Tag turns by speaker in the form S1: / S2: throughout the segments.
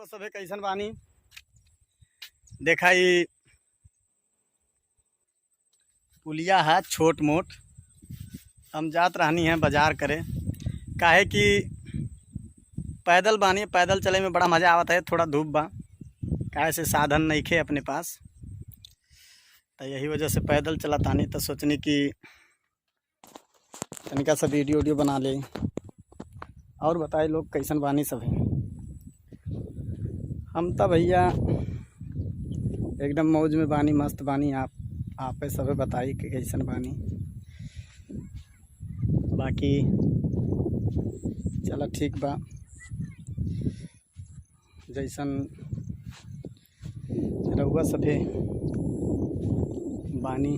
S1: सभे कैसन बानी। देखा ये पुलिया है छोट मोट, हम जात रहनी है बाजार करे। काहे कि पैदल बानी, पैदल चले में बड़ा मज़ा आवत है। थोड़ा धूप बा, काहे से साधन नहीं खे अपने पास, तो यही वजह से पैदल चला तानी। तो सोचनी कि तनिका सा वीडियो बना ले और बताए लोग कैसन बानी सभी। हम तो भैया एकदम मौज में बानी, मस्त बानी। आप सब बताई कि कैसन बानी। बाकी चलो ठीक बा, जैसन रउआ सभे बानी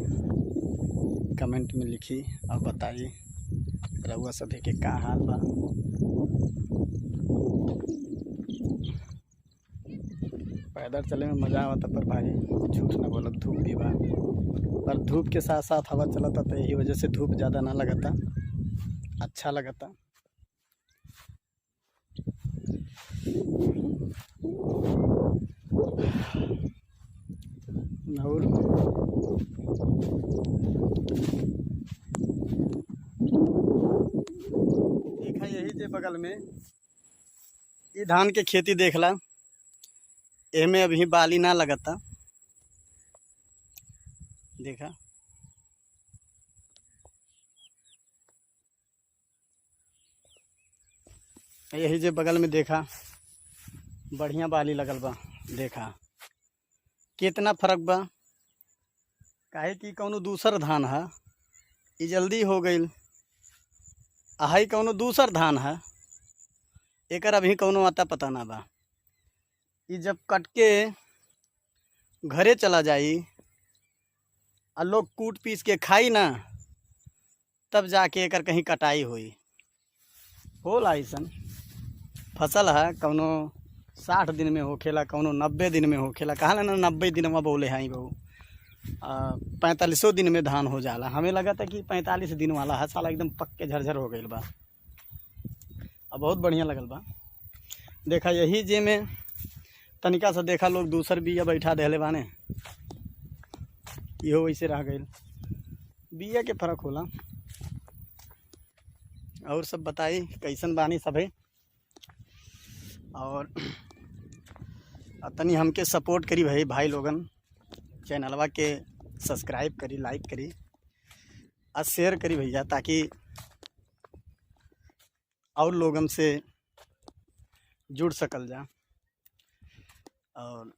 S1: कमेंट में लिखी और बताइए रउआ सभे के का हाल बा। पैदल चले में मज़ा आवता, पर भाई झूठ ना बोलब धूप भी बा। पर धूप के साथ साथ हवा चलता, तो यही वजह से धूप ज़्यादा ना लगता, अच्छा लगता। और देखा यही जे बगल में ये धान के खेती देखला, एमे अभी बाली ना लगता। देखा यही जे बगल में देखा बढ़िया बाली लगल बा। देखा कितना फर्क बा। काहे कि कौनो दूसर धान है, ये जल्दी हो गई। आही कौनो दूसर धान है, एकर अभी कौनो आता पता ना बा। ये जब कट के घरे चला जाई और लोग कूट पीस के खाई ना, तब जाके एकर कहीं कटाई हुई। होला ऐसन फसल है, कौनो 60 दिन में होखेला, कौनो 90 दिन में होखेला। कहा ना 90 दिन में बोले हैं बहू, 45 दिन में धान हो जाला। हमें लगा था कि 45 दिन वाला है, साला एकदम पक्के झरझर हो गई बा। अब बहुत बढ़िया लगल बा। देखा यही जे में तनिका सा देखा लोग दूसर बिया बैठा देले बाने, इहो वैसे रह गई। बिया के फर्क होला। और सब बताई कैसन बानी सभे। और तनी हमके सपोर्ट करी भाई लोगन, चैनलवा के सब्सक्राइब करी, लाइक करी और शेयर करी भैया, ताकि और लोगन से जुड़ सकल जा। और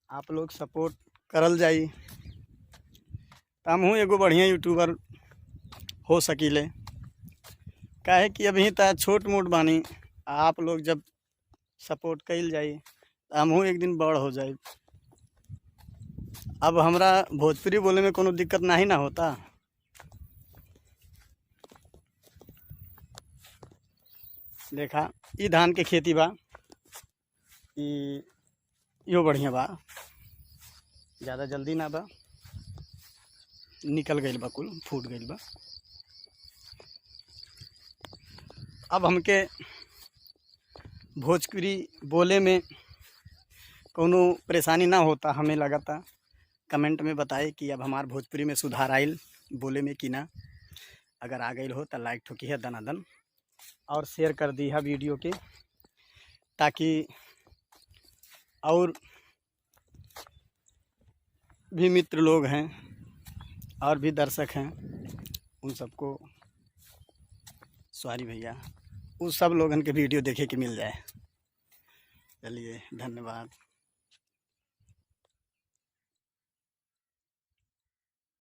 S1: आप लोग सपोर्ट करल जाई तो हम हूँ एगो बढ़िया यूट्यूबर हो सकीले। काहे कि अभी तो छोट मोट बानी, आप लोग जब सपोर्ट कइल जाई तो हम हूँ एक दिन बड़ हो जाए। अब हमरा भोजपुरी बोले में कोनो दिक्कत नहीं ना होता। देखा ई धान के खेती बा, यो बढ़िया बा, ज़्यादा जल्दी ना बा, निकल गई बा, कुल फूट गई बा। अब हमके भोजपुरी बोले में कोनो परेशानी ना होता। हमें लगा था कमेंट में बताए कि अब हमार भोजपुरी में सुधार आइल बोले में कि ना। अगर आ गई हो तो लाइक ठोकी है दनादन और शेयर कर दी है वीडियो के, ताकि और भी मित्र लोग हैं और भी दर्शक हैं, उन सबको सॉरी भैया, उस सब लोगन के वीडियो देखे के मिल जाए। चलिए धन्यवाद।